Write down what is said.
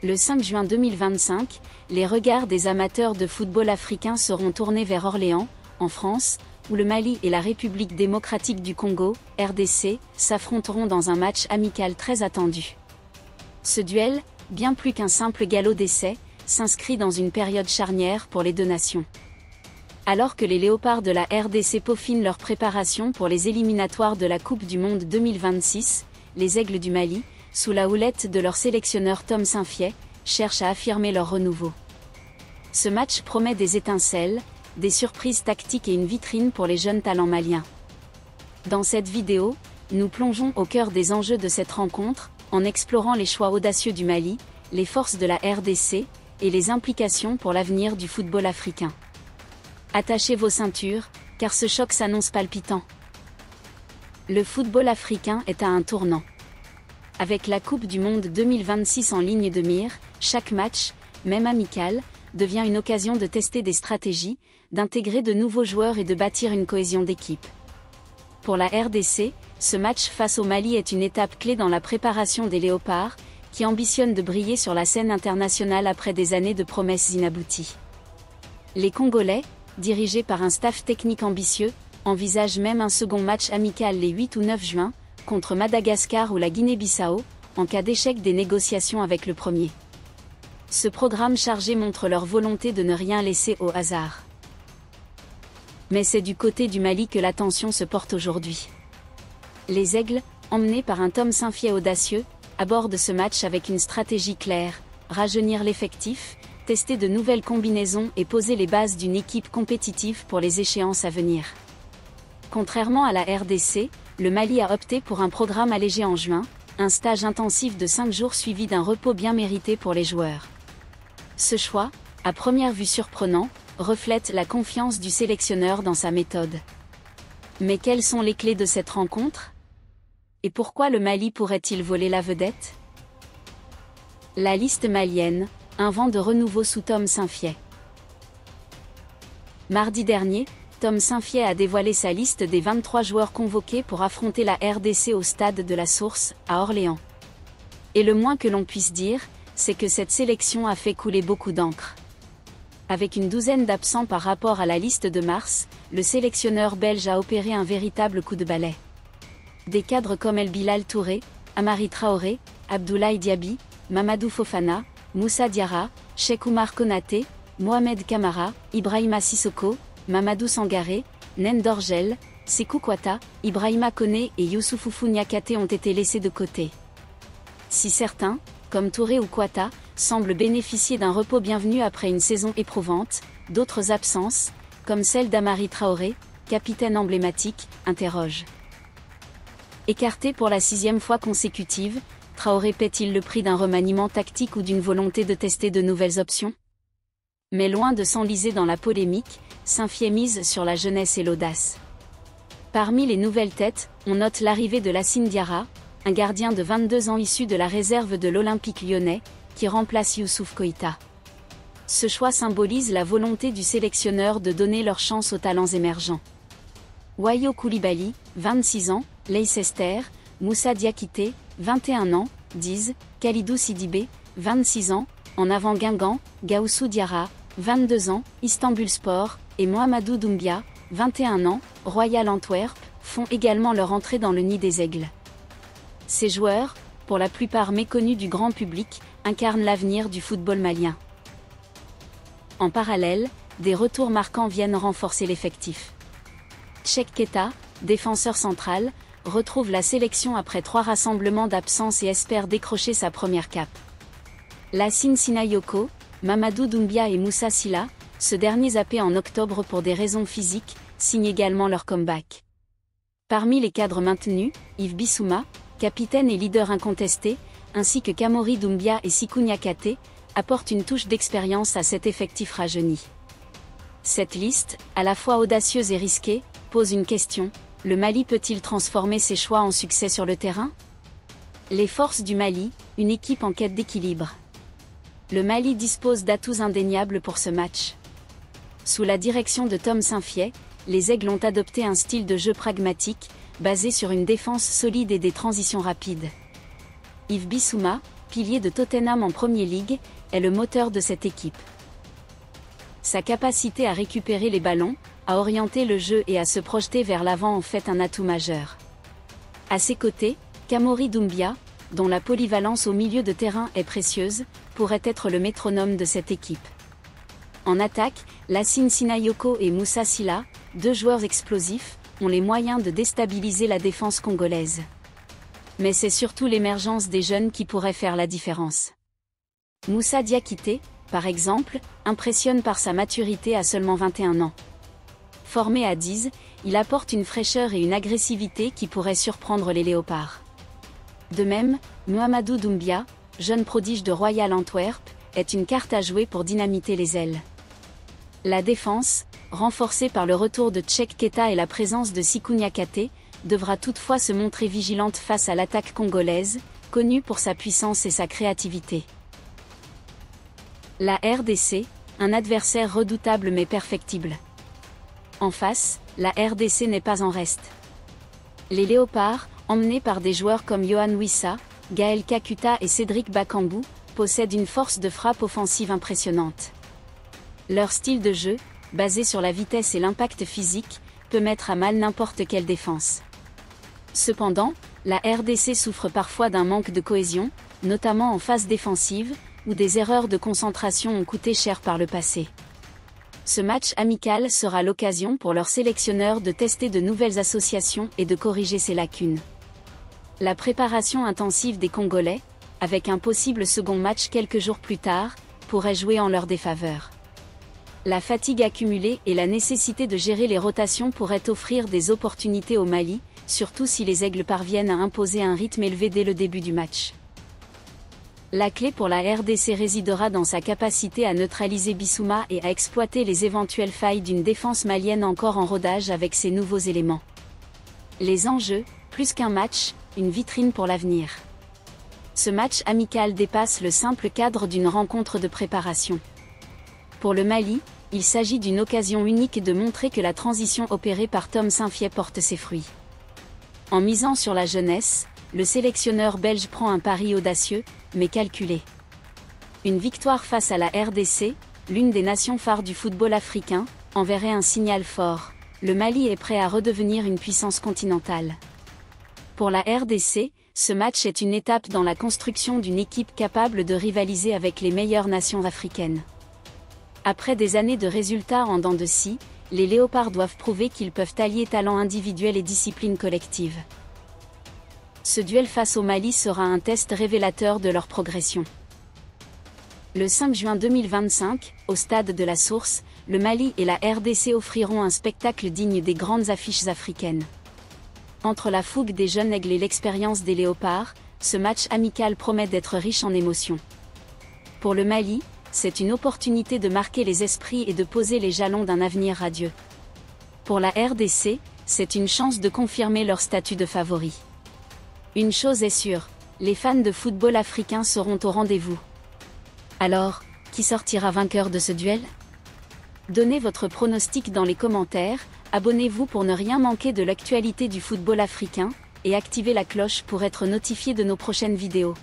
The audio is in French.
Le 5 juin 2025, les regards des amateurs de football africain seront tournés vers Orléans, en France, où le Mali et la République démocratique du Congo, RDC, s'affronteront dans un match amical très attendu. Ce duel, bien plus qu'un simple galop d'essai, s'inscrit dans une période charnière pour les deux nations. Alors que les Léopards de la RDC peaufinent leur préparation pour les éliminatoires de la Coupe du Monde 2026, les Aigles du Mali, sous la houlette de leur sélectionneur Tom Saintfiet, cherchent à affirmer leur renouveau. Ce match promet des étincelles, des surprises tactiques et une vitrine pour les jeunes talents maliens. Dans cette vidéo, nous plongeons au cœur des enjeux de cette rencontre, en explorant les choix audacieux du Mali, les forces de la RDC, et les implications pour l'avenir du football africain. Attachez vos ceintures, car ce choc s'annonce palpitant. Le football africain est à un tournant. Avec la Coupe du Monde 2026 en ligne de mire, chaque match, même amical, devient une occasion de tester des stratégies, d'intégrer de nouveaux joueurs et de bâtir une cohésion d'équipe. Pour la RDC, ce match face au Mali est une étape clé dans la préparation des Léopards, qui ambitionnent de briller sur la scène internationale après des années de promesses inabouties. Les Congolais, dirigés par un staff technique ambitieux, envisagent même un second match amical les 8 ou 9 juin, contre Madagascar ou la Guinée-Bissau, en cas d'échec des négociations avec le premier. Ce programme chargé montre leur volonté de ne rien laisser au hasard. Mais c'est du côté du Mali que l'attention se porte aujourd'hui. Les Aigles, emmenés par un Tom Saintfiet audacieux, abordent ce match avec une stratégie claire: rajeunir l'effectif, tester de nouvelles combinaisons et poser les bases d'une équipe compétitive pour les échéances à venir. Contrairement à la RDC, le Mali a opté pour un programme allégé en juin, un stage intensif de 5 jours suivi d'un repos bien mérité pour les joueurs. Ce choix, à première vue surprenant, reflète la confiance du sélectionneur dans sa méthode. Mais quelles sont les clés de cette rencontre ? Et pourquoi le Mali pourrait-il voler la vedette ? La liste malienne, un vent de renouveau sous Tom Saintfiet. Mardi dernier, Tom Saintfiet a dévoilé sa liste des 23 joueurs convoqués pour affronter la RDC au stade de la Source, à Orléans. Et le moins que l'on puisse dire, c'est que cette sélection a fait couler beaucoup d'encre. Avec une douzaine d'absents par rapport à la liste de mars, le sélectionneur belge a opéré un véritable coup de balai. Des cadres comme El Bilal Touré, Amari Traoré, Abdoulaye Diaby, Mamadou Fofana, Moussa Diarra, Cheikh Oumar Konaté, Mohamed Kamara, Ibrahima Sissoko, Mamadou Sangaré, Nen Dorgel, Sékou Kouata, Ibrahima Koné et Youssoufou Niakhaté ont été laissés de côté. Si certains, comme Touré ou Kouata, semblent bénéficier d'un repos bienvenu après une saison éprouvante, d'autres absences, comme celle d'Amari Traoré, capitaine emblématique, interrogent. Écarté pour la 6e fois consécutive, Traoré paie-t-il le prix d'un remaniement tactique ou d'une volonté de tester de nouvelles options ? Mais loin de s'enliser dans la polémique, Saintfiet mise sur la jeunesse et l'audace. Parmi les nouvelles têtes, on note l'arrivée de Lassine Diarra, un gardien de 22 ans issu de la réserve de l'Olympique lyonnais, qui remplace Youssouf Koïta. Ce choix symbolise la volonté du sélectionneur de donner leur chance aux talents émergents. Wayo Koulibaly, 26 ans, Leicester, Moussa Diakité, 21 ans, Diz, Khalidou Sidibé, 26 ans, en avant Guingamp, Gaoussou Diarra, 22 ans, Istanbulspor, et Mohamedou Doumbia, 21 ans, Royal Antwerp, font également leur entrée dans le nid des Aigles. Ces joueurs, pour la plupart méconnus du grand public, incarnent l'avenir du football malien. En parallèle, des retours marquants viennent renforcer l'effectif. Cheikh Keita, défenseur central, retrouve la sélection après 3 rassemblements d'absence et espère décrocher sa première cape. Lassine Sinayoko, Mamadou Doumbia et Moussa Silla, ce dernier zappé en octobre pour des raisons physiques, signent également leur comeback. Parmi les cadres maintenus, Yves Bissouma, capitaine et leader incontesté, ainsi que Kamori Doumbia et Sékou Niakhaté, apportent une touche d'expérience à cet effectif rajeuni. Cette liste, à la fois audacieuse et risquée, pose une question: le Mali peut-il transformer ses choix en succès sur le terrain ? Les forces du Mali, une équipe en quête d'équilibre. Le Mali dispose d'atouts indéniables pour ce match. Sous la direction de Tom Saintfiet, les Aigles ont adopté un style de jeu pragmatique, basé sur une défense solide et des transitions rapides. Yves Bissouma, pilier de Tottenham en Premier League, est le moteur de cette équipe. Sa capacité à récupérer les ballons, à orienter le jeu et à se projeter vers l'avant en fait un atout majeur. À ses côtés, Kamori Doumbia, dont la polyvalence au milieu de terrain est précieuse, pourrait être le métronome de cette équipe. En attaque, Lassine Sinayoko et Moussa Silla, deux joueurs explosifs, ont les moyens de déstabiliser la défense congolaise. Mais c'est surtout l'émergence des jeunes qui pourrait faire la différence. Moussa Diakité, par exemple, impressionne par sa maturité à seulement 21 ans. Formé à 10, il apporte une fraîcheur et une agressivité qui pourraient surprendre les Léopards. De même, Mohamedou Doumbia, jeune prodige de Royal Antwerp, est une carte à jouer pour dynamiter les ailes. La défense, renforcée par le retour de Tchèque Keta et la présence de Sikou Niakate, devra toutefois se montrer vigilante face à l'attaque congolaise, connue pour sa puissance et sa créativité. La RDC, un adversaire redoutable mais perfectible. En face, la RDC n'est pas en reste. Les Léopards, emmenés par des joueurs comme Yohan Wissa, Gaël Kakuta et Cédric Bakambu, possèdent une force de frappe offensive impressionnante. Leur style de jeu, basé sur la vitesse et l'impact physique, peut mettre à mal n'importe quelle défense. Cependant, la RDC souffre parfois d'un manque de cohésion, notamment en phase défensive, où des erreurs de concentration ont coûté cher par le passé. Ce match amical sera l'occasion pour leur sélectionneur de tester de nouvelles associations et de corriger ses lacunes. La préparation intensive des Congolais, avec un possible second match quelques jours plus tard, pourrait jouer en leur défaveur. La fatigue accumulée et la nécessité de gérer les rotations pourraient offrir des opportunités au Mali, surtout si les Aigles parviennent à imposer un rythme élevé dès le début du match. La clé pour la RDC résidera dans sa capacité à neutraliser Bissouma et à exploiter les éventuelles failles d'une défense malienne encore en rodage avec ses nouveaux éléments. Les enjeux, plus qu'un match, une vitrine pour l'avenir. Ce match amical dépasse le simple cadre d'une rencontre de préparation. Pour le Mali, il s'agit d'une occasion unique de montrer que la transition opérée par Tom Saintfiet porte ses fruits. En misant sur la jeunesse, le sélectionneur belge prend un pari audacieux, mais calculé. Une victoire face à la RDC, l'une des nations phares du football africain, enverrait un signal fort. Le Mali est prêt à redevenir une puissance continentale. Pour la RDC, ce match est une étape dans la construction d'une équipe capable de rivaliser avec les meilleures nations africaines. Après des années de résultats en dents de scie, les Léopards doivent prouver qu'ils peuvent allier talent individuel et discipline collective. Ce duel face au Mali sera un test révélateur de leur progression. Le 5 juin 2025, au stade de la Source, le Mali et la RDC offriront un spectacle digne des grandes affiches africaines. Entre la fougue des jeunes aigles et l'expérience des Léopards, ce match amical promet d'être riche en émotions. Pour le Mali, c'est une opportunité de marquer les esprits et de poser les jalons d'un avenir radieux. Pour la RDC, c'est une chance de confirmer leur statut de favori. Une chose est sûre, les fans de football africain seront au rendez-vous. Alors, qui sortira vainqueur de ce duel ? Donnez votre pronostic dans les commentaires, abonnez-vous pour ne rien manquer de l'actualité du football africain, et activez la cloche pour être notifié de nos prochaines vidéos.